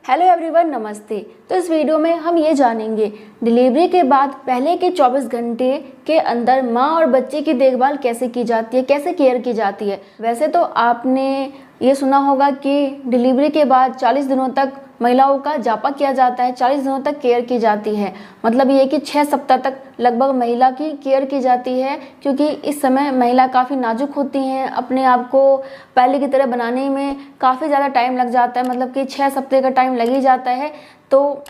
Hello everyone, नमस्ते। तो इस वीडियो में हम ये जानेंगे डिलीवरी के बाद पहले के 24 घंटे के अंदर माँ और बच्चे की देखभाल कैसे की जाती है, कैसे केयर की जाती है। वैसे तो आपने ये सुना होगा कि डिलीवरी के बाद 40 दिनों तक महिलाओं का जापा किया जाता है, 40 दिनों तक केयर की जाती है। मतलब ये कि 6 सप्ताह तक लगभग महिला की केयर की जाती है, क्योंकि इस समय महिला काफ़ी नाजुक होती हैं। अपने आप को पहले की तरह बनाने में काफ़ी ज़्यादा टाइम लग जाता है, मतलब कि 6 सप्ताह का टाइम लग ही जाता है। तो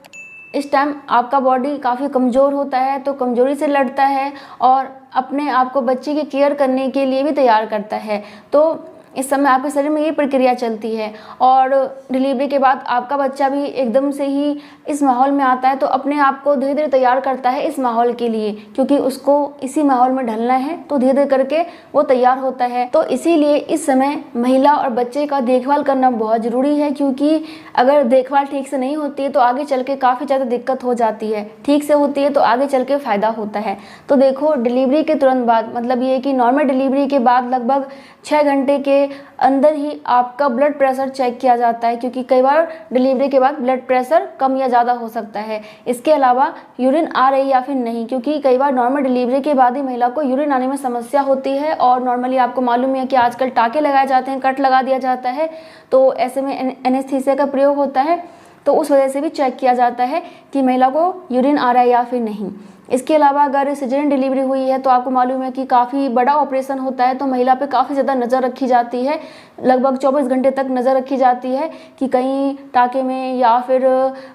इस टाइम आपका बॉडी काफ़ी कमज़ोर होता है, तो कमज़ोरी से लड़ता है और अपने आप को बच्चे की केयर करने के लिए भी तैयार करता है। तो इस समय आपके शरीर में ये प्रक्रिया चलती है और डिलीवरी के बाद आपका बच्चा भी एकदम से ही इस माहौल में आता है, तो अपने आप को धीरे धीरे तैयार करता है इस माहौल के लिए, क्योंकि उसको इसी माहौल में ढलना है। तो धीरे धीरे करके वो तैयार होता है। तो इसीलिए इस समय महिला और बच्चे का देखभाल करना बहुत ज़रूरी है, क्योंकि अगर देखभाल ठीक से नहीं होती है तो आगे चल के काफ़ी ज़्यादा दिक्कत हो जाती है। ठीक से होती है तो आगे चल के फ़ायदा होता है। तो देखो, डिलीवरी के तुरंत बाद, मतलब ये कि नॉर्मल डिलीवरी के बाद लगभग 6 घंटे के अंदर ही आपका ब्लड प्रेशर चेक किया जाता है, क्योंकि कई बार डिलीवरी के बाद ब्लड प्रेशर कम या ज़्यादा हो सकता है। इसके अलावा यूरिन आ रही या फिर नहीं, क्योंकि कई बार नॉर्मल डिलीवरी के बाद ही महिला को यूरिन आने में समस्या होती है। और नॉर्मली आपको मालूम है कि आजकल टाँके लगाए जाते हैं, कट लगा दिया जाता है, तो ऐसे में एनेस्थीसिया का प्रयोग होता है। तो उस वजह से भी चेक किया जाता है कि महिला को यूरिन आ रहा है या फिर नहीं। इसके अलावा अगर सिजेरियन डिलीवरी हुई है तो आपको मालूम है कि काफ़ी बड़ा ऑपरेशन होता है, तो महिला पे काफ़ी ज़्यादा नज़र रखी जाती है। लगभग 24 घंटे तक नज़र रखी जाती है कि कहीं टाँके में या फिर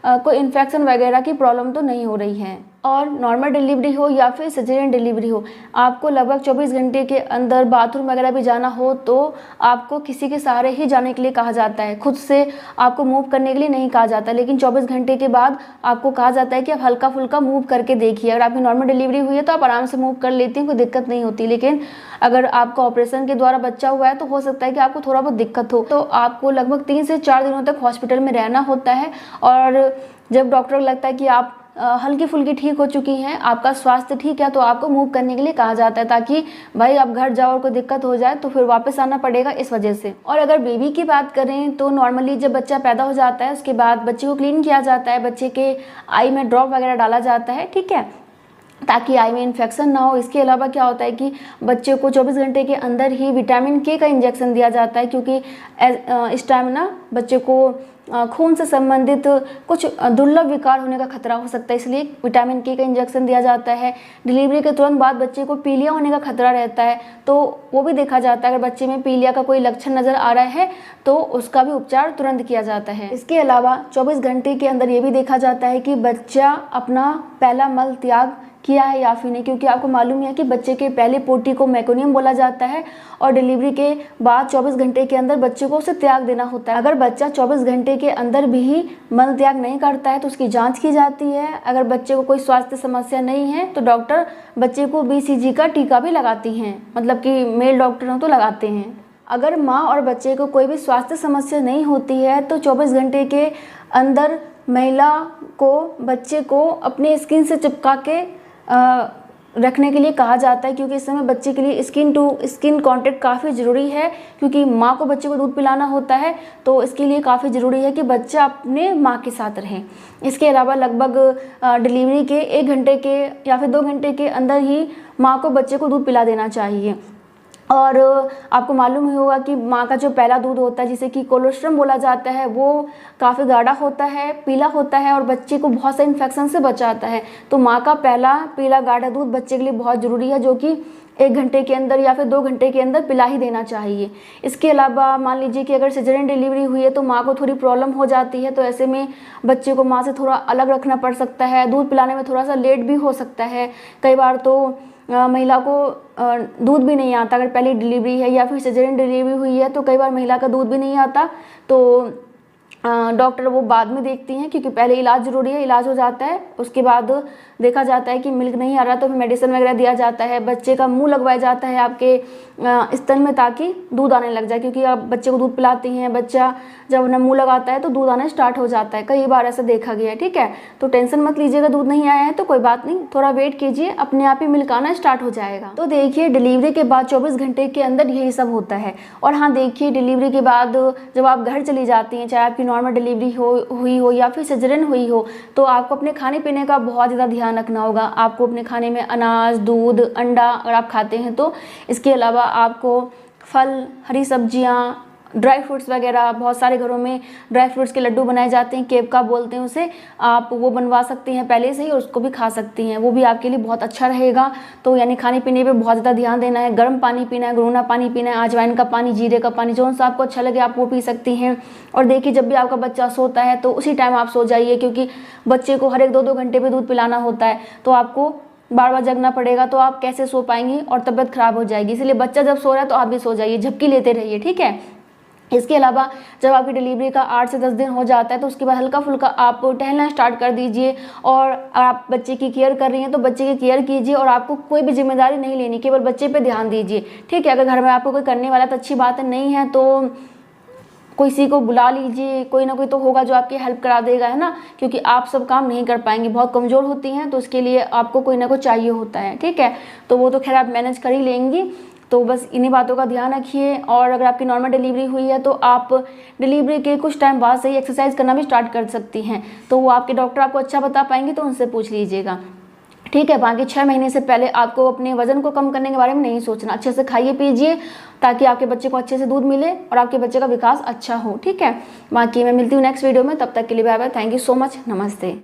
कोई इन्फेक्शन वगैरह की प्रॉब्लम तो नहीं हो रही है। और नॉर्मल डिलीवरी हो या फिर सिजेरियन डिलीवरी हो, आपको लगभग 24 घंटे के अंदर बाथरूम वगैरह भी जाना हो तो आपको किसी के सहारे ही जाने के लिए कहा जाता है। खुद से आपको मूव करने के लिए नहीं कहा जाता, लेकिन 24 घंटे के बाद आपको कहा जाता है कि आप हल्का फुल्का मूव करके देखिए। अगर आपकी नॉर्मल डिलीवरी हुई है तो आप आराम से मूव कर लेती हैं, कोई दिक्कत नहीं होती। लेकिन अगर आपका ऑपरेशन के द्वारा बच्चा हुआ है तो हो सकता है कि आपको थोड़ा बहुत दिक्कत हो, तो आपको लगभग 3 से 4 दिनों तक हॉस्पिटल में रहना होता है। और जब डॉक्टर को लगता है कि आप हल्की फुल्की ठीक हो चुकी हैं, आपका स्वास्थ्य ठीक है, तो आपको मूव करने के लिए कहा जाता है, ताकि भाई आप घर जाओ और कोई दिक्कत हो जाए तो फिर वापस आना पड़ेगा इस वजह से। और अगर बेबी की बात करें तो नॉर्मली जब बच्चा पैदा हो जाता है उसके बाद बच्चे को क्लीन किया जाता है, बच्चे के आई में ड्रॉप वगैरह डाला जाता है, ठीक है, ताकि आई में इन्फेक्शन ना हो। इसके अलावा क्या होता है कि बच्चे को 24 घंटे के अंदर ही विटामिन के का इंजेक्शन दिया जाता है, क्योंकि इस टाइम ना बच्चे को खून से संबंधित कुछ दुर्लभ विकार होने का खतरा हो सकता है, इसलिए विटामिन के का इंजेक्शन दिया जाता है। डिलीवरी के तुरंत बाद बच्चे को पीलिया होने का खतरा रहता है, तो वो भी देखा जाता है। अगर बच्चे में पीलिया का कोई लक्षण नज़र आ रहा है तो उसका भी उपचार तुरंत किया जाता है। इसके अलावा 24 घंटे के अंदर ये भी देखा जाता है कि बच्चा अपना पहला मल त्याग किया है या फिर नहीं, क्योंकि आपको मालूम है कि बच्चे के पहले पोटी को मेकोनियम बोला जाता है और डिलीवरी के बाद 24 घंटे के अंदर बच्चे को उसे त्याग देना होता है। अगर बच्चा 24 घंटे के अंदर भी मल त्याग नहीं करता है तो उसकी जांच की जाती है। अगर बच्चे को कोई स्वास्थ्य समस्या नहीं है तो डॉक्टर बच्चे को BCG का टीका भी लगाती हैं, मतलब कि मेल डॉक्टर हो तो लगाते हैं। अगर माँ और बच्चे को कोई भी स्वास्थ्य समस्या नहीं होती है तो 24 घंटे के अंदर महिला को बच्चे को अपने स्किन से चिपका के रखने के लिए कहा जाता है, क्योंकि इस समय बच्चे के लिए स्किन टू स्किन कांटेक्ट काफ़ी ज़रूरी है, क्योंकि माँ को बच्चे को दूध पिलाना होता है, तो इसके लिए काफ़ी ज़रूरी है कि बच्चा अपने माँ के साथ रहे। इसके अलावा लगभग डिलीवरी के 1 घंटे के या फिर 2 घंटे के अंदर ही माँ को बच्चे को दूध पिला देना चाहिए। और आपको मालूम ही होगा कि माँ का जो पहला दूध होता है, जिसे कि कोलोस्ट्रम बोला जाता है, वो काफ़ी गाढ़ा होता है, पीला होता है और बच्चे को बहुत से इन्फेक्शन से बचाता है। तो माँ का पहला पीला गाढ़ा दूध बच्चे के लिए बहुत ज़रूरी है, जो कि 1 घंटे के अंदर या फिर 2 घंटे के अंदर पिला ही देना चाहिए। इसके अलावा मान लीजिए कि अगर सिजेरियन डिलीवरी हुई है तो माँ को थोड़ी प्रॉब्लम हो जाती है, तो ऐसे में बच्चे को माँ से थोड़ा अलग रखना पड़ सकता है। दूध पिलाने में थोड़ा सा लेट भी हो सकता है। कई बार तो महिला को दूध भी नहीं आता, अगर पहली डिलीवरी है या फिर सिजेरियन डिलीवरी हुई है तो कई बार महिला का दूध भी नहीं आता, तो डॉक्टर वो बाद में देखती हैं, क्योंकि पहले इलाज ज़रूरी है। इलाज हो जाता है उसके बाद देखा जाता है कि मिल्क नहीं आ रहा तो फिर मेडिसिन वगैरह दिया जाता है। बच्चे का मुंह लगवाया जाता है आपके स्तन में, ताकि दूध आने लग जाए, क्योंकि आप बच्चे को दूध पिलाती हैं, बच्चा जब उन्हें मुंह लगाता है तो दूध आना स्टार्ट हो जाता है। कई बार ऐसा देखा गया है, ठीक है। तो टेंशन मत लीजिएगा, दूध नहीं आया है तो कोई बात नहीं, थोड़ा वेट कीजिए, अपने आप ही मिल्क आना स्टार्ट हो जाएगा। तो देखिए, डिलीवरी के बाद 24 घंटे के अंदर यही सब होता है। और हाँ देखिए, डिलीवरी के बाद जब आप घर चली जाती हैं, चाहे आपकी नॉर्मल डिलीवरी हुई हो या फिर सिजेरियन हुई हो तो आपको अपने खाने पीने का बहुत ज़्यादा ध्यान रखना होगा। आपको अपने खाने में अनाज, दूध, अंडा अगर आप खाते हैं तो, इसके अलावा आपको फल, हरी सब्जियाँ, ड्राई फ्रूट्स वगैरह, बहुत सारे घरों में ड्राई फ्रूट्स के लड्डू बनाए जाते हैं, केवका बोलते हैं उसे, आप वो बनवा सकती हैं पहले से ही और उसको भी खा सकती हैं, वो भी आपके लिए बहुत अच्छा रहेगा। तो यानी खाने पीने पे बहुत ज़्यादा ध्यान देना है। गर्म पानी पीना है, गुनगुना पानी पीना है, अजवाइन का पानी, जीरे का पानी, जो सा आपको अच्छा लगे आप वो पी सकती हैं। और देखिए जब भी आपका बच्चा सोता है तो उसी टाइम आप सो जाइए, क्योंकि बच्चे को हर एक 2-2 घंटे पे दूध पिलाना होता है, तो आपको बार बार जगना पड़ेगा, तो आप कैसे सो पाएंगी और तबीयत खराब हो जाएगी। इसलिए बच्चा जब सो रहा है तो आप भी सो जाइए, झपकी लेते रहिए, ठीक है। इसके अलावा जब आपकी डिलीवरी का 8 से 10 दिन हो जाता है तो उसके बाद हल्का फुल्का आप टहलना स्टार्ट कर दीजिए। और आप बच्चे की केयर कर रही हैं तो बच्चे की केयर कीजिए और आपको कोई भी जिम्मेदारी नहीं लेनी, केवल बच्चे पे ध्यान दीजिए, ठीक है। अगर घर में आपको कोई करने वाला तो अच्छी बात है, नहीं है तो किसी को बुला लीजिए, कोई ना कोई तो होगा जो आपकी हेल्प करा देगा, है ना, क्योंकि आप सब काम नहीं कर पाएंगी, बहुत कमज़ोर होती हैं, तो उसके लिए आपको कोई ना कोई चाहिए होता है, ठीक है। तो वो तो खैर आप मैनेज कर ही लेंगी। तो बस इन्हीं बातों का ध्यान रखिए। और अगर आपकी नॉर्मल डिलीवरी हुई है तो आप डिलीवरी के कुछ टाइम बाद से ही एक्सरसाइज करना भी स्टार्ट कर सकती हैं, तो वो आपके डॉक्टर आपको अच्छा बता पाएंगे, तो उनसे पूछ लीजिएगा, ठीक है। बाकी 6 महीने से पहले आपको अपने वजन को कम करने के बारे में नहीं सोचना, अच्छे से खाइए पीजिए ताकि आपके बच्चे को अच्छे से दूध मिले और आपके बच्चे का विकास अच्छा हो, ठीक है। बाकी मैं मिलती हूँ नेक्स्ट वीडियो में, तब तक के लिए bye bye, thank you so much, नमस्ते।